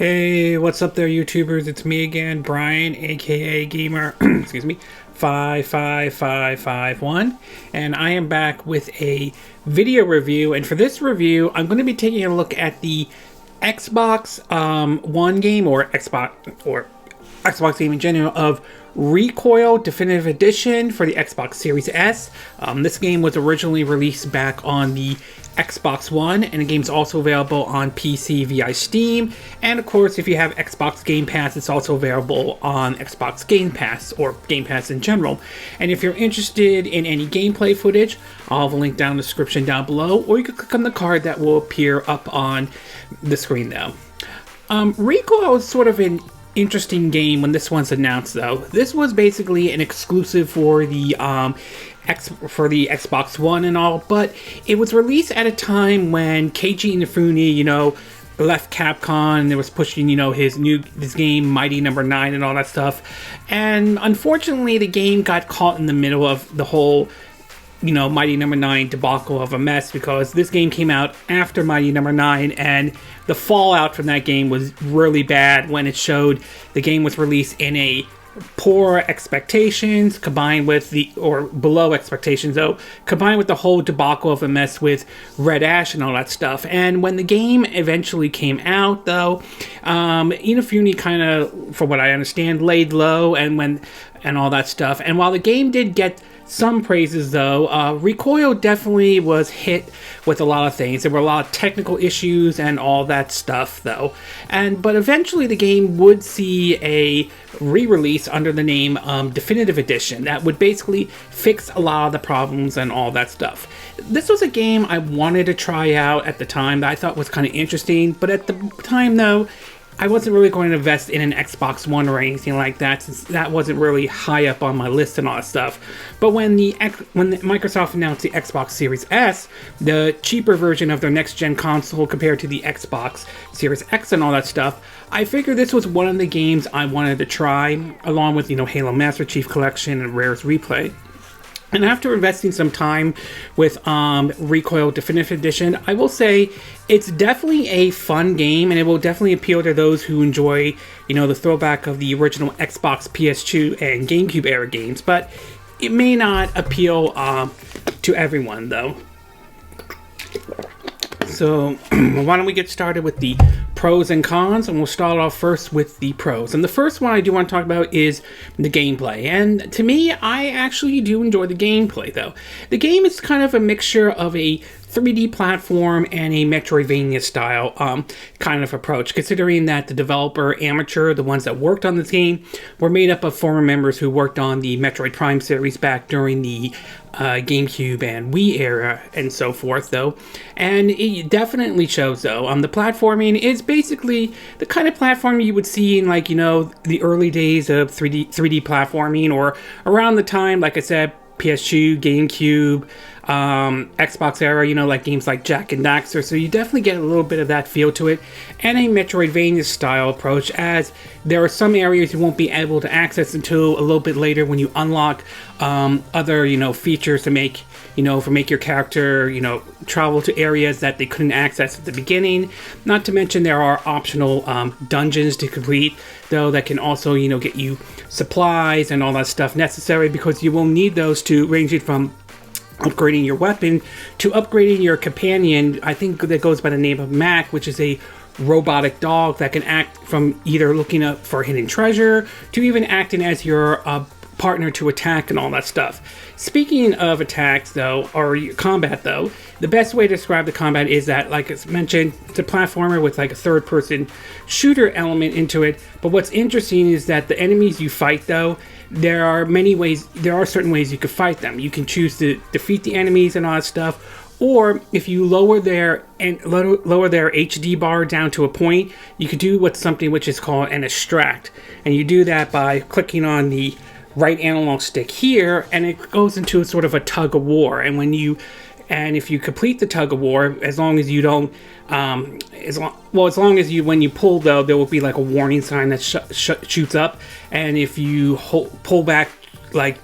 Hey, what's up there, YouTubers? It's me again, Brian, aka Gamer, excuse me, 55551, and I am back with a video review. And for this review, I'm going to be taking a look at the Xbox One game, or Xbox game in general, of Recoil Definitive Edition for the Xbox Series S. This game was originally released back on the Xbox One, and the game's also available on PC via Steam. And of course, if you have Xbox Game Pass, it's also available on Xbox Game Pass, or Game Pass in general. And if you're interested in any gameplay footage, I'll have a link down in the description down below, or you can click on the card that will appear up on the screen now. Recoil is sort of an interesting game when this one's announced, though. This was basically an exclusive for the Xbox One and all, but it was released at a time when Keiji Inafune, left Capcom, and they was pushing, his game Mighty Number 9 and all that stuff. And unfortunately, the game got caught in the middle of the whole Mighty Number 9 debacle of a mess, because this game came out after Mighty Number 9, and the fallout from that game was really bad when it showed the game was released in a poor expectations combined with below expectations, though, combined with the whole debacle of a mess with Red Ash and all that stuff. And when the game eventually came out, though, Inafune kind of, from what I understand, laid low and all that stuff. And while the game did get some praises, though, Recoil definitely was hit with a lot of things. There were a lot of technical issues and all that stuff, though. But eventually the game would see a re-release under the name Definitive Edition that would basically fix a lot of the problems and all that stuff. This was a game I wanted to try out at the time that I thought was kind of interesting, but at the time, though, I wasn't really going to invest in an Xbox One or anything like that, since that wasn't really high up on my list and all that stuff. But when Microsoft announced the Xbox Series S, the cheaper version of their next-gen console compared to the Xbox Series X and all that stuff, I figured this was one of the games I wanted to try, along with, Halo Master Chief Collection and Rare's Replay. And after investing some time with Recoil Definitive Edition, I will say it's definitely a fun game, and it will definitely appeal to those who enjoy, the throwback of the original Xbox, PS2, and Gamecube era games. But it may not appeal to everyone, though. So why don't we get started with the pros and cons, and we'll start off first with the pros. And the first one I do want to talk about is the gameplay. And to me, I actually do enjoy the gameplay, though. The game is kind of a mixture of a 3D platform and a Metroidvania style kind of approach, considering that the developer Amateur, the ones that worked on this game, were made up of former members who worked on the Metroid Prime series back during the Gamecube and Wii era and so forth, though. And it definitely shows, though. The platforming is basically the kind of platform you would see in, the early days of 3D platforming, or around the time, like I said, PS2, GameCube, Xbox era, like games like Jak and Daxter. So you definitely get a little bit of that feel to it, and a Metroidvania style approach, as there are some areas you won't be able to access until a little bit later when you unlock other features to make your character travel to areas that they couldn't access at the beginning. Not to mention there are optional dungeons to complete, though, that can also get you supplies and all that stuff necessary, because you will need those to range it from upgrading your weapon to upgrading your companion. I think that goes by the name of Mac, which is a robotic dog that can act from either looking up for hidden treasure to even acting as your partner to attack and all that stuff. Speaking of attacks, though, or combat, though, the best way to describe the combat is that, like I mentioned, it's a platformer with a third-person shooter element into it. But what's interesting is that the enemies you fight, though, there are certain ways you could fight them. You can choose to defeat the enemies and all that stuff, or if you lower their HD bar down to a point, you could do something which is called an extract, and you do that by clicking on the right analog stick here, and it goes into a sort of a tug of war. And if you complete the tug of war, as long as you don't, when you pull, though, there will be a warning sign that shoots up, and if you pull back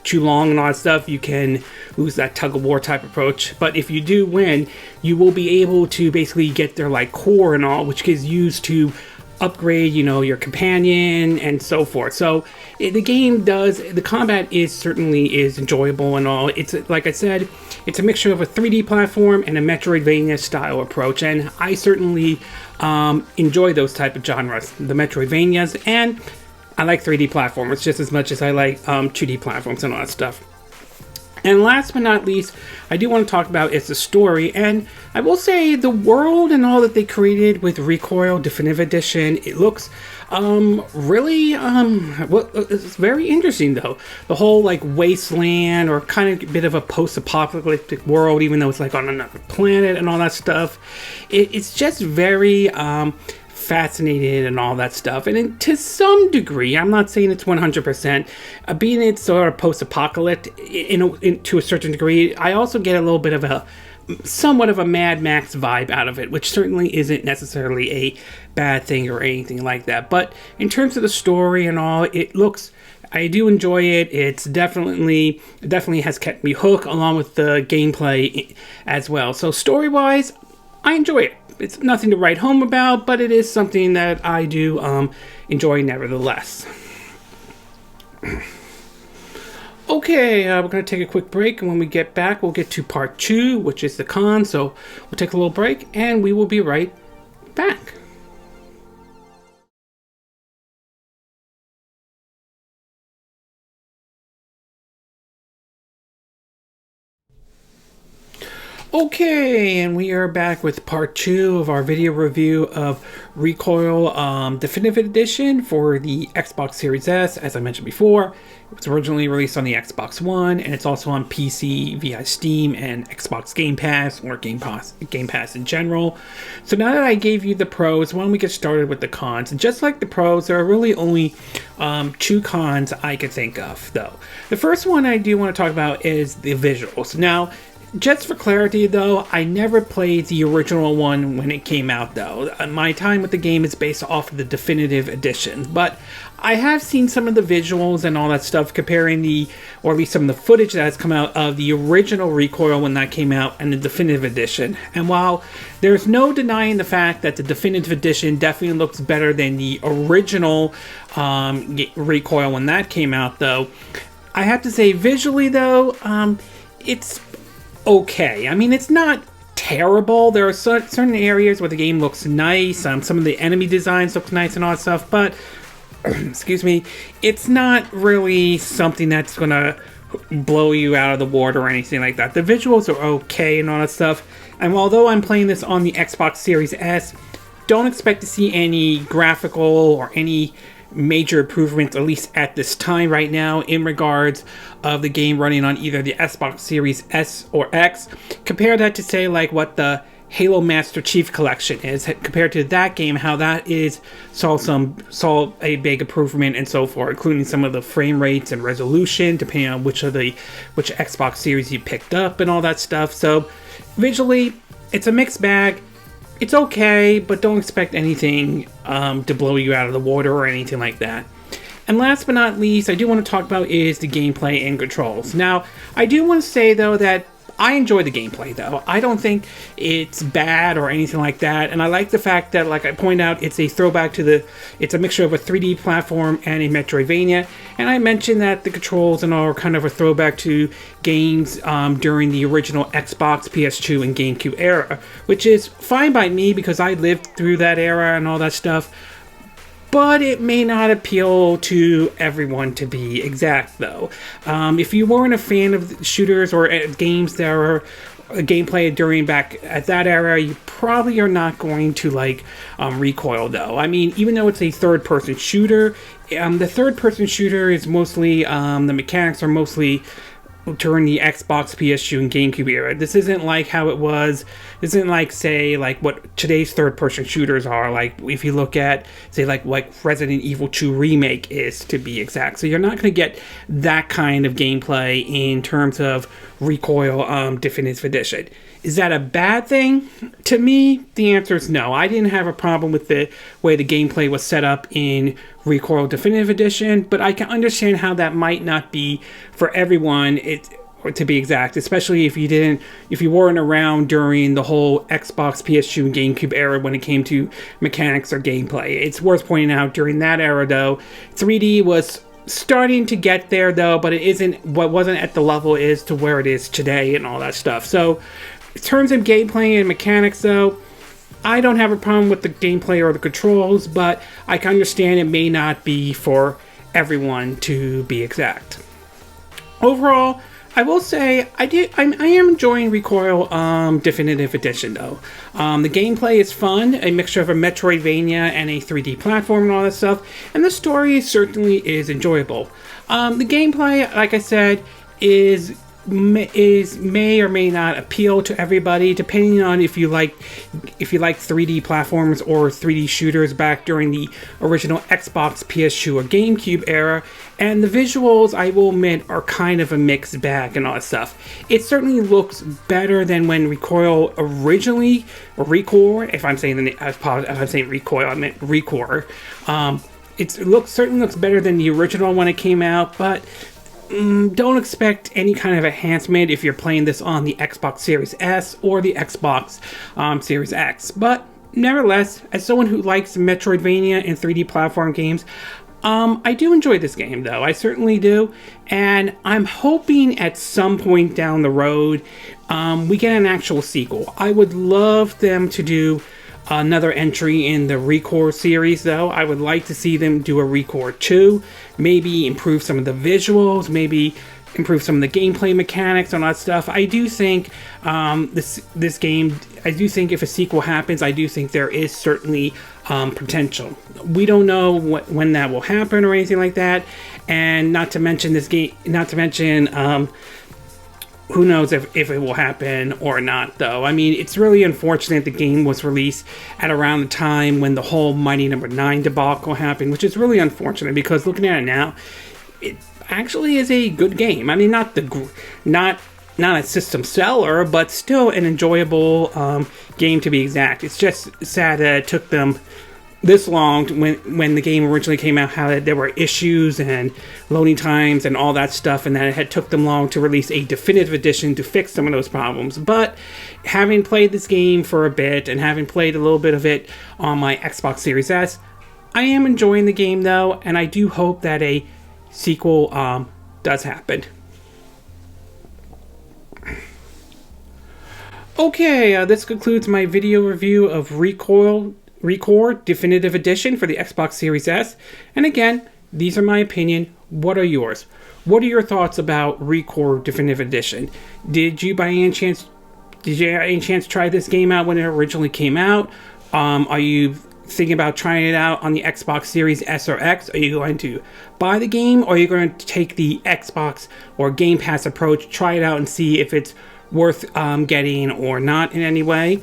too long and all that stuff, you can lose that tug of war type approach. But if you do win, you will be able to basically get their core and all, which is used to upgrade, you know, your companion and so forth. So the game does, the combat is certainly enjoyable and all. It's, like I said, it's a mixture of a 3D platform and a Metroidvania style approach, and I certainly enjoy those type of genres, the Metroidvanias, and I like 3D platformers just as much as I like 2D platforms and all that stuff. And last but not least, I do want to talk about is the story, and I will say the world and all that they created with Recore Definitive Edition, it looks really well, it's very interesting though. The whole like wasteland or kind of bit of a post-apocalyptic world, even though it's like on another planet and all that stuff. It's just very fascinated and all that stuff, and to some degree, I'm not saying it's 100%, being it's sort of post-apocalyptic to a certain degree, I also get a little bit of a somewhat of a Mad Max vibe out of it, which certainly isn't necessarily a bad thing or anything like that. But in terms of the story and all, it looks, I do enjoy it. It's definitely has kept me hooked, along with the gameplay as well. So story-wise, I enjoy it. It's nothing to write home about, but it is something that I do enjoy nevertheless. Okay, we're going to take a quick break, and when we get back, we'll get to part 2, which is the con. So we'll take a little break, and we will be right back. Okay, and we are back with part 2 of our video review of Recoil Definitive Edition for the Xbox Series S. As I mentioned before, it was originally released on the Xbox One, and it's also on PC via Steam and Xbox Game Pass, or Game Pass in general. So now that I gave you the pros, why don't we get started with the cons? And just like the pros, there are really only 2 cons I could think of, though. The first one I do want to talk about is the visuals. Now, just for clarity though, I never played the original one when it came out though. My time with the game is based off of the definitive edition, but I have seen some of the visuals and all that stuff comparing or at least some of the footage that has come out of the original Recoil when that came out and the definitive edition. And while there's no denying the fact that the definitive edition definitely looks better than the original Recoil when that came out though, I have to say visually though, it's okay. I mean, it's not terrible. There are certain areas where the game looks nice. Some of the enemy designs look nice and all that stuff, but excuse me, it's not really something that's gonna blow you out of the water or anything like that. The visuals are okay and all that stuff. And although I'm playing this on the Xbox Series S, don't expect to see any graphical or any major improvements, at least at this time right now, in regards of the game running on either the Xbox Series S or X. Compare that to say like what the Halo Master Chief Collection is, compared to that game, how that saw a big improvement and so forth, including some of the frame rates and resolution, depending on which Xbox Series you picked up and all that stuff. So visually, it's a mixed bag. It's okay, but don't expect anything to blow you out of the water or anything like that. And last but not least, I do want to talk about is the gameplay and controls. Now, I do want to say, though, that I enjoy the gameplay, though. I don't think it's bad or anything like that. And I like the fact that, like I point out, it's a throwback to it's a mixture of a 3D platform and a Metroidvania. And I mentioned that the controls and all are kind of a throwback to games during the original Xbox, PS2, and Gamecube era, which is fine by me because I lived through that era and all that stuff. But it may not appeal to everyone, to be exact, though. If you weren't a fan of shooters or games that were gameplay during back at that era, you probably are not going to like Recoil, though. I mean, even though it's a third-person shooter, the third-person shooter is mostly, the mechanics are mostly during the Xbox, PS2, and Gamecube era. This isn't like how it was. This isn't like, say, like what today's third-person shooters are. Like if you look at, say, like Resident Evil 2 Remake is, to be exact. So you're not going to get that kind of gameplay in terms of Recoil Definitive Edition. Is that a bad thing? To me, the answer is no. I didn't have a problem with the way the gameplay was set up in Recoil Definitive Edition, but I can understand how that might not be for everyone. to be exact, especially if you weren't around during the whole Xbox, PS2, and GameCube era when it came to mechanics or gameplay. It's worth pointing out during that era, though, 3D was starting to get there, though, but wasn't at the level it is to where it is today and all that stuff. So, in terms of gameplay and mechanics, though, I don't have a problem with the gameplay or the controls, but I can understand it may not be for everyone, to be exact. Overall, I will say I am enjoying Recoil Definitive Edition, though. The gameplay is fun, a mixture of a Metroidvania and a 3D platform and all that stuff, and the story certainly is enjoyable. The gameplay, like I said, may or may not appeal to everybody, depending on if you like 3D platforms or 3D shooters back during the original Xbox, PS2, or GameCube era. And the visuals, I will admit, are kind of a mixed bag and all that stuff. It certainly looks better than when Recoil originally, or Recore, if I'm saying Recoil, I meant Recore. Certainly looks better than the original when it came out, but don't expect any kind of enhancement if you're playing this on the Xbox Series S or the Xbox Series X. But nevertheless, as someone who likes Metroidvania and 3D platform games, I do enjoy this game, though. I certainly do. And I'm hoping at some point down the road, we get an actual sequel. I would love them to do another entry in the Recore series, though. I would like to see them do a Recore 2, maybe improve some of the visuals, maybe improve some of the gameplay mechanics and all that stuff. I do think this game, I do think if a sequel happens, I do think there is certainly potential. We don't know when that will happen or anything like that, and not to mention who knows if it will happen or not, though. I mean, it's really unfortunate the game was released at around the time when the whole Mighty No. 9 debacle happened, which is really unfortunate because looking at it now, it actually is a good game. I mean, not a system seller, but still an enjoyable game, to be exact. It's just sad that it took them this long when the game originally came out, how there were issues and loading times and all that stuff, and that it had took them long to release a definitive edition to fix some of those problems. But having played this game for a bit and having played a little bit of it on my Xbox Series S, I am enjoying the game, though, and I do hope that a sequel does happen. Okay, this concludes my video review of Recore Definitive Edition for the Xbox Series S. And again, these are my opinion. What are yours? What are your thoughts about Recore Definitive Edition? Did you by any chance try this game out when it originally came out? Are you thinking about trying it out on the Xbox Series S or X? Are you going to buy the game, or are you going to take the Xbox or Game Pass approach, try it out and see if it's worth getting or not in any way?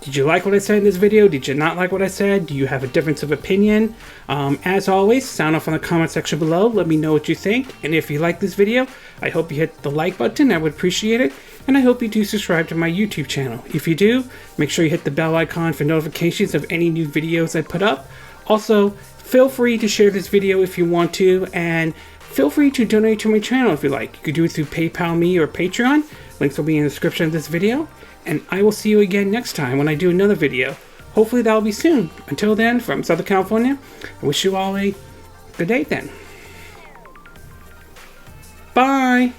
Did you like what I said in this video? Did you not like what I said? Do you have a difference of opinion? As always, sound off in the comment section below. Let me know what you think. And if you like this video, I hope you hit the like button. I would appreciate it. And I hope you do subscribe to my YouTube channel. If you do, make sure you hit the bell icon for notifications of any new videos I put up. Also, feel free to share this video if you want to, and feel free to donate to my channel if you like. You could do it through PayPal Me or Patreon. Links will be in the description of this video. And I will see you again next time when I do another video. Hopefully that'll be soon. Until then, from Southern California, I wish you all a good day then. Bye!